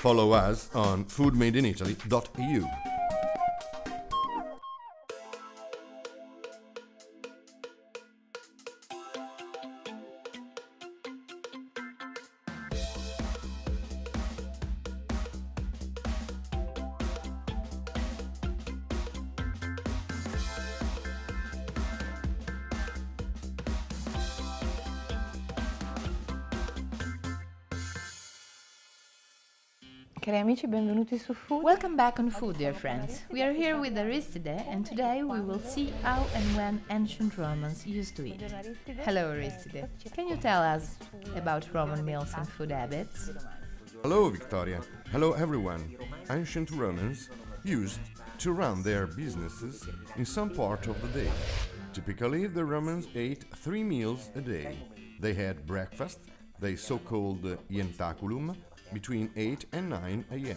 Follow us on foodmadeinitaly.eu. Cari amici, benvenuti su Food. Welcome back on Food, dear friends. We are here with Aristide, and today we will see how and when ancient Romans used to eat. Hello, Aristide. Can you tell us about Roman meals and food habits? Hello, Victoria. Hello, everyone. Ancient Romans used to run their businesses in some part of the day. Typically, the Romans ate 3 meals a day. They had breakfast, the so-called ientaculum, between 8 and 9 a.m.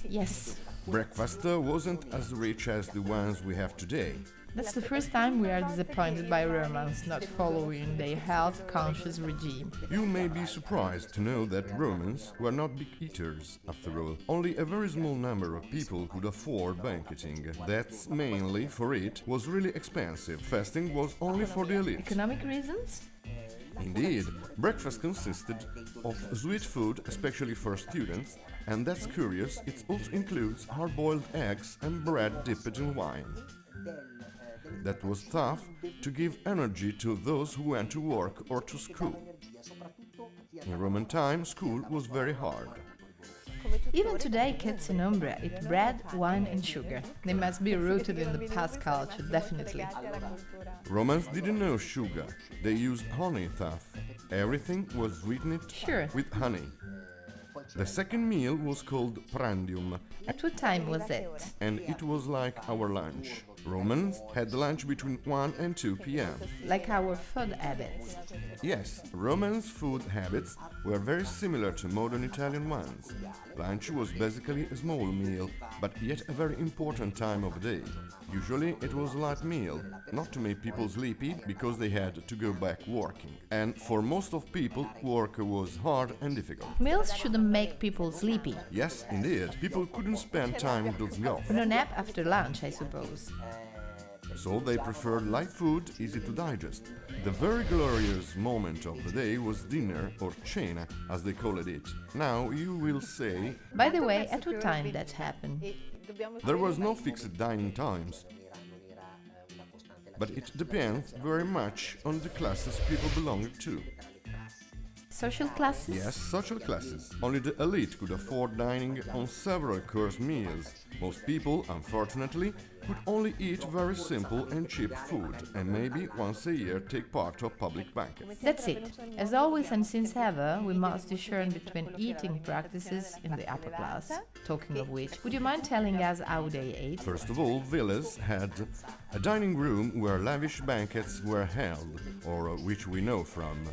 Yes, Breakfast wasn't as rich as the ones we have today. that's the first time we are disappointed by Romans not following their health-conscious regime. You may be surprised to know that Romans were not big eaters, after all. Only a very small number of people could afford banqueting. That's mainly for it was really expensive. Fasting was only for the elite. Economic reasons? Indeed, breakfast consisted of sweet food, especially for students, and that's curious, it also includes hard-boiled eggs and bread dipped in wine. That was tough to give energy to those who went to work or to school. In Roman time, school was very hard. Even today, kids in Umbria eat bread, wine and sugar. They must be rooted in the past culture, definitely. Romans didn't know sugar, they used honey tough. Everything was sweetened Sure. with honey. The second meal was called prandium, At what time was it? and it was like our lunch. Romans had lunch between 1 and 2 p.m. Like our food habits. Yes, Romans' food habits were very similar to modern Italian ones. Lunch was basically a small meal, but yet a very important time of day. Usually it was a light meal, not to make people sleepy because they had to go back working. And for most of people, work was hard and difficult. Meals shouldn't make people sleepy. Yes, indeed, people couldn't spend time dozing off. No nap after lunch, I suppose. So they preferred light food, easy to digest. The very glorious moment of the day was dinner, or cena, as they called it. Now you will say, By the way, at what time that happened? there was no fixed dining times. But it depends very much on the classes people belonged to. Social classes? Yes, social classes. Only the elite could afford dining on several course meals. Most people, unfortunately, could only eat very simple and cheap food, and maybe once a year take part of public banquets. That's it. As always and since ever, we must discern between eating practices in the upper class. Talking of which, would you mind telling us how they ate? First of all, villas had a dining room where lavish banquets were held, or which we know from.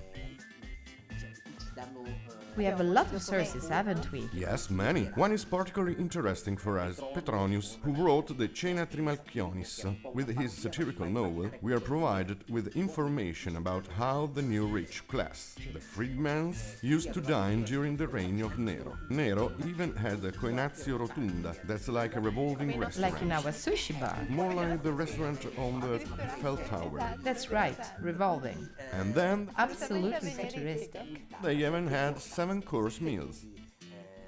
We have a lot of sources, haven't we? Yes, many. One is particularly interesting for us, Petronius, who wrote the Cena Trimalchionis. With his satirical novel, we are provided with information about how the new rich class, the freedmen, used to dine during the reign of Nero. Nero even had a coinazio rotunda, that's like a revolving restaurant. Like in our sushi bar. More like the restaurant on the Eiffel Tower. That's right, revolving. And then Absolutely futuristic. they even had 7-course meals.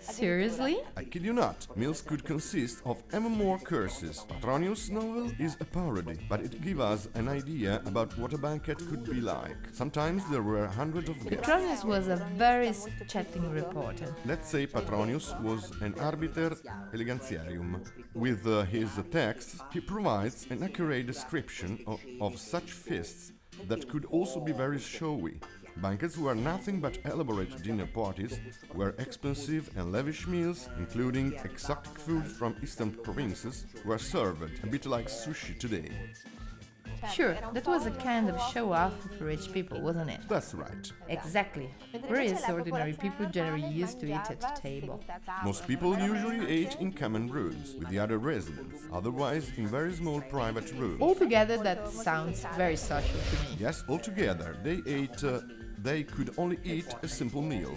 Seriously? I kid you not, meals could consist of even more courses. Petronius' novel is a parody, but it gives us an idea about what a banquet could be like. Sometimes there were hundreds of guests. Petronius was a very chatting reporter. Let's say Petronius was an arbiter elegantiarium. With his texts, he provides an accurate description of such feasts that could also be very showy. Banquets were nothing but elaborate dinner parties, where expensive and lavish meals, including exotic food from eastern provinces, were served, a bit like sushi today. Sure, that was a kind of show-off for rich people, wasn't it? That's right. Exactly. Whereas ordinary people generally used to eat at a table. Most people usually ate in common rooms with the other residents, otherwise in very small private rooms. Altogether, that sounds very social to me. Yes, altogether, they could only eat a simple meal.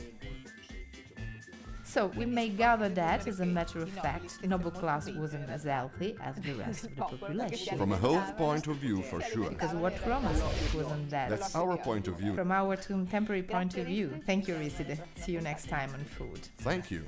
So we may gather that, as a matter of fact, the noble class wasn't as healthy as the rest of the population. From a health point of view, for sure. Because what Romans ate wasn't that. That's our point of view. From our contemporary point of view. Thank you, Aristide. See you next time on Food. Thank you.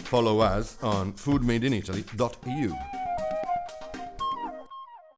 Follow us on foodmadeinitaly.eu.